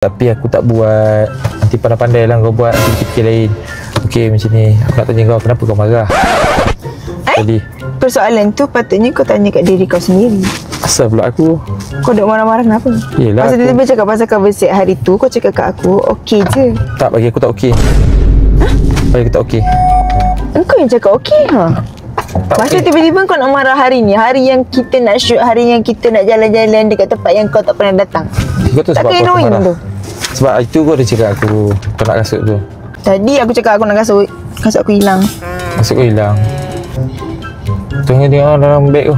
Tapi aku tak buat. Nanti pandai-pandai lah kau buat. Nanti fikir lain. Okey macam ni. Aku nak tanya kau, kenapa kau marah? Tadi Persoalan tu patutnya kau tanya kat diri kau sendiri. asal pula aku? Kau duk marah-marah kenapa? Yelah, masa aku tiba-tiba cakap pasal cover set hari tu, kau cakap kat aku okey je. tak, bagi aku tak okey. Bagi aku tak okey. Engkau yang cakap okey ha? Tak Masa okey. tiba-tiba kau nak marah hari ni, hari yang kita nak shoot, hari yang kita nak jalan-jalan dekat tempat yang kau tak pernah datang. Kau tu Tak sebab kena apa aku annoying marah? tu. Sebab itu kau dah cakap aku kau nak kasut tu. Tadi aku cakap aku nak kasut aku hilang. Kasut kau hilang. Tengok dalam beg tu.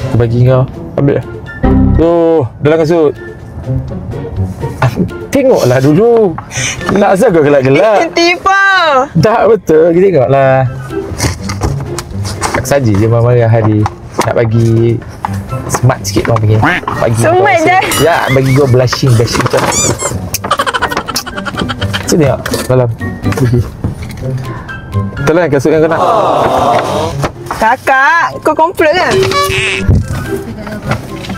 Aku bagi kau. Ambil lah. Tu, dalam kasut. Tengoklah dulu. Nak asal kau gelak-gelak? Tiba. Tak betul. Kita tengoklah. Aku saja je marah hari. Nak bagi smart sikit orang panggil. Bagi kau Smart rasa- je? Ya, bagi kau blushing macam. Sini tengok dalam. Bagi. Itulah kasut yang kau nak. Kakak, kau komplot ke?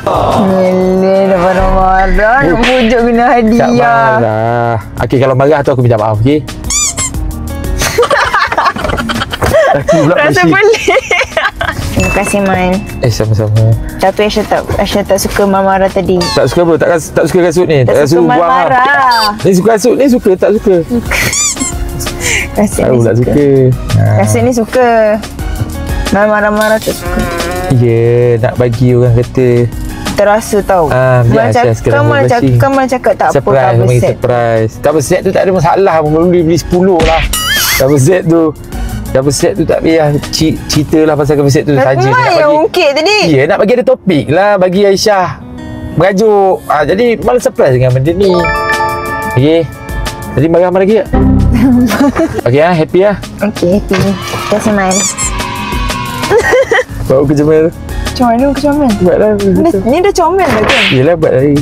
Gila, dah marah-marah nak pujuk kena Tak hadiah. marah. Okey, kalau marah tu aku minta maaf, okey? Aku pula Rasa blushing. pelik. Terima kasih Man. Sama-sama. Tapi Aisyah tak suka marah-marah tadi. Tak suka apa? Tak suka kasut ni? Tak suka suka buang marah-marah. Ni suka kasut ni suka tak suka? Kasut Tahu ni tak suka. suka. Kasut ni suka. Marah-marah tak suka. Ya, nak bagi orang kata Terasa tau. biar Aisyah sekarang blushing. Kau cakap tak apa surprise, cover bagi set. surprise. Cover set tu tak ada masalah, beli 10 lah. Cover set tu tak payah cerita lah pasal cover set tu saja. Mak yang ungkit tadi. Ya, nak bagi ada topik lah bagi Aisyah merajuk. Jadi malah surprise dengan benda ni. Okey. Jadi marah-marah lagi tak? Okey happy lah. Okey, happy. Terima kasih Man. Bawa ke Jemel. Macam mana kau comel? Buatlah. Ni dah comel dah kan? Yelah buat lagi.